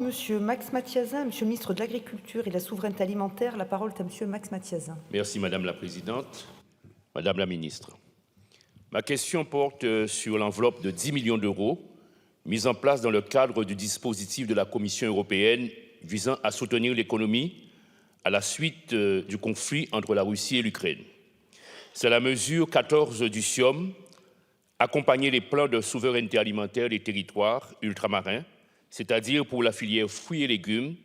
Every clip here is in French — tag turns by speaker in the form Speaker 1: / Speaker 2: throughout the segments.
Speaker 1: Monsieur Max Mathiazin, Monsieur le ministre de l'Agriculture et de la Souveraineté alimentaire, la parole est à Monsieur Max Mathiazin.
Speaker 2: Merci Madame la Présidente. Madame la Ministre, ma question porte sur l'enveloppe de 10 millions d'euros mise en place dans le cadre du dispositif de la Commission européenne visant à soutenir l'économie à la suite du conflit entre la Russie et l'Ukraine. C'est la mesure 14 du SIOM, accompagner les plans de souveraineté alimentaire des territoires ultramarins, c'est-à-dire pour la filière fruits et légumes,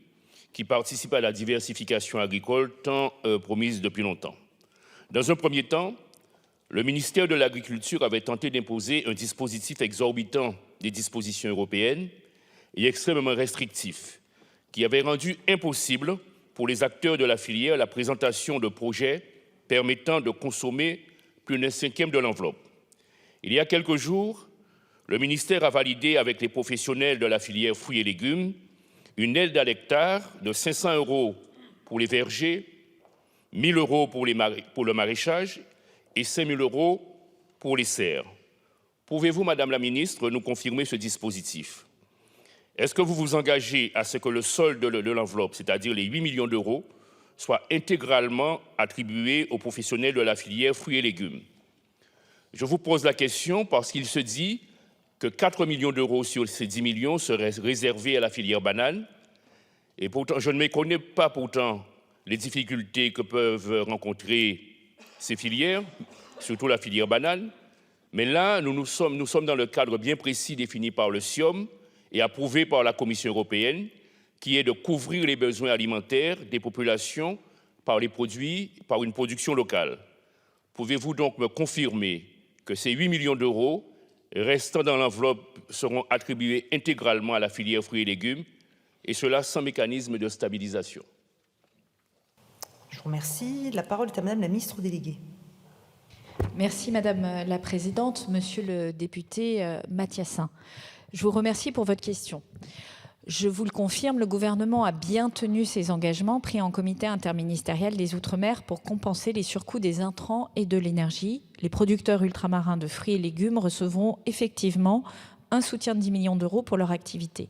Speaker 2: qui participe à la diversification agricole tant promise depuis longtemps. Dans un premier temps, le ministère de l'Agriculture avait tenté d'imposer un dispositif exorbitant des dispositions européennes et extrêmement restrictif, qui avait rendu impossible pour les acteurs de la filière la présentation de projets permettant de consommer plus d'un cinquième de l'enveloppe. Il y a quelques jours, le ministère a validé avec les professionnels de la filière fruits et légumes une aide à l'hectare de 500 € pour les vergers, 1 000 € pour le maraîchage et 5 000 € pour les serres. Pouvez-vous, Madame la Ministre, nous confirmer ce dispositif? Est-ce que vous vous engagez à ce que le solde de l'enveloppe, c'est-à-dire les 8 millions d'euros, soit intégralement attribué aux professionnels de la filière fruits et légumes? Je vous pose la question parce qu'il se dit que 4 millions d'euros sur ces 10 millions seraient réservés à la filière banane. Et pourtant, je ne méconnais pas pourtant les difficultés que peuvent rencontrer ces filières, surtout la filière banane. Mais là, nous sommes dans le cadre bien précis défini par le SIOM et approuvé par la Commission européenne, qui est de couvrir les besoins alimentaires des populations par une production locale. Pouvez-vous donc me confirmer que ces 8 millions d'euros restant dans l'enveloppe seront attribués intégralement à la filière fruits et légumes, et cela sans mécanisme de stabilisation?
Speaker 1: Je vous remercie. La parole est à Madame la ministre déléguée.
Speaker 3: Merci Madame la Présidente, Monsieur le député Mathiazin. Je vous remercie pour votre question. Je vous le confirme, le gouvernement a bien tenu ses engagements pris en comité interministériel des Outre-mer pour compenser les surcoûts des intrants et de l'énergie. Les producteurs ultramarins de fruits et légumes recevront effectivement un soutien de 10 millions d'euros pour leur activité.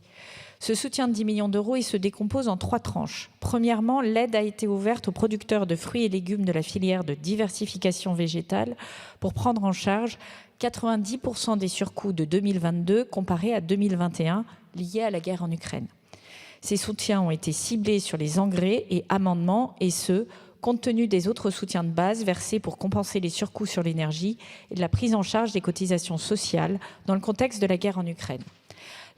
Speaker 3: Ce soutien de 10 millions d'euros, il se décompose en 3 tranches. Premièrement, l'aide a été ouverte aux producteurs de fruits et légumes de la filière de diversification végétale pour prendre en charge 90% des surcoûts de 2022 comparés à 2021 liés à la guerre en Ukraine. Ces soutiens ont été ciblés sur les engrais et amendements, et ce, compte tenu des autres soutiens de base versés pour compenser les surcoûts sur l'énergie et de la prise en charge des cotisations sociales dans le contexte de la guerre en Ukraine.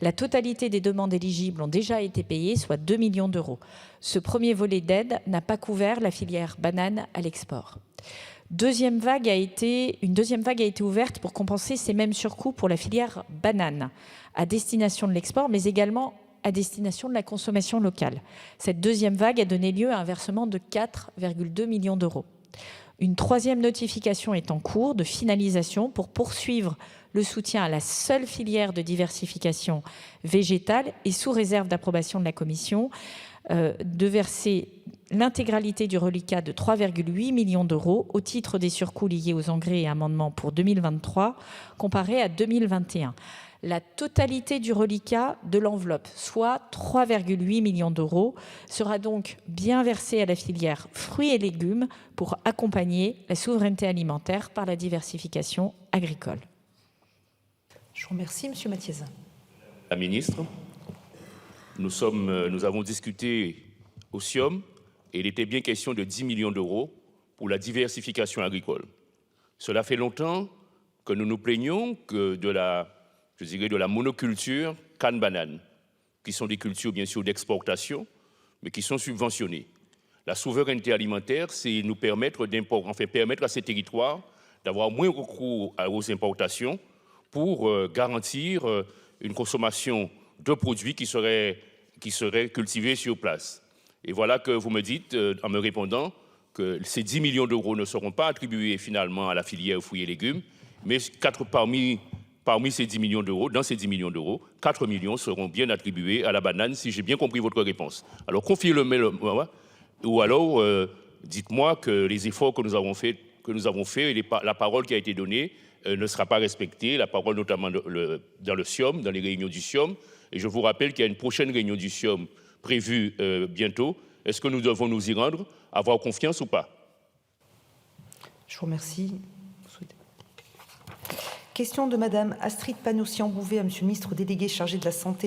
Speaker 3: La totalité des demandes éligibles ont déjà été payées, soit 2 millions d'euros. Ce premier volet d'aide n'a pas couvert la filière banane à l'export. Une deuxième vague a été ouverte pour compenser ces mêmes surcoûts pour la filière banane à destination de l'export, mais également à destination de la consommation locale. Cette deuxième vague a donné lieu à un versement de 4,2 millions d'euros. Une troisième notification est en cours de finalisation pour poursuivre le soutien à la seule filière de diversification végétale et sous réserve d'approbation de la Commission, de verser l'intégralité du reliquat de 3,8 millions d'euros au titre des surcoûts liés aux engrais et amendements pour 2023 comparé à 2021. La totalité du reliquat de l'enveloppe, soit 3,8 millions d'euros, sera donc bien versée à la filière fruits et légumes pour accompagner la souveraineté alimentaire par la diversification agricole.
Speaker 1: Je vous remercie, Monsieur Mathiazin.
Speaker 2: La ministre, nous avons discuté au SIOM et il était bien question de 10 millions d'euros pour la diversification agricole. Cela fait longtemps que nous nous plaignons que de la monoculture canne-banane, qui sont des cultures bien sûr d'exportation, mais qui sont subventionnées. La souveraineté alimentaire, c'est nous permettre à ces territoires d'avoir moins recours aux importations pour garantir une consommation de produits qui seraient cultivés sur place. Et voilà que vous me dites, en me répondant, que ces 10 millions d'euros ne seront pas attribués finalement à la filière fruits et légumes, mais parmi ces 10 millions d'euros, dans ces 10 millions d'euros, 4 millions seront bien attribués à la banane, si j'ai bien compris votre réponse. Alors confirmez-le-moi, ou alors dites-moi que les efforts que nous avons faits et la parole qui a été donnée ne sera pas respectée, la parole notamment dans le SIOM, dans les réunions du SIOM, Et je vous rappelle qu'il y a une prochaine réunion du CIOM prévue bientôt. Est-ce que nous devons nous y rendre, avoir confiance ou pas?
Speaker 1: Je vous remercie. Question de Madame Astrid Panosyan-Bouvet à Monsieur le ministre délégué chargé de la Santé.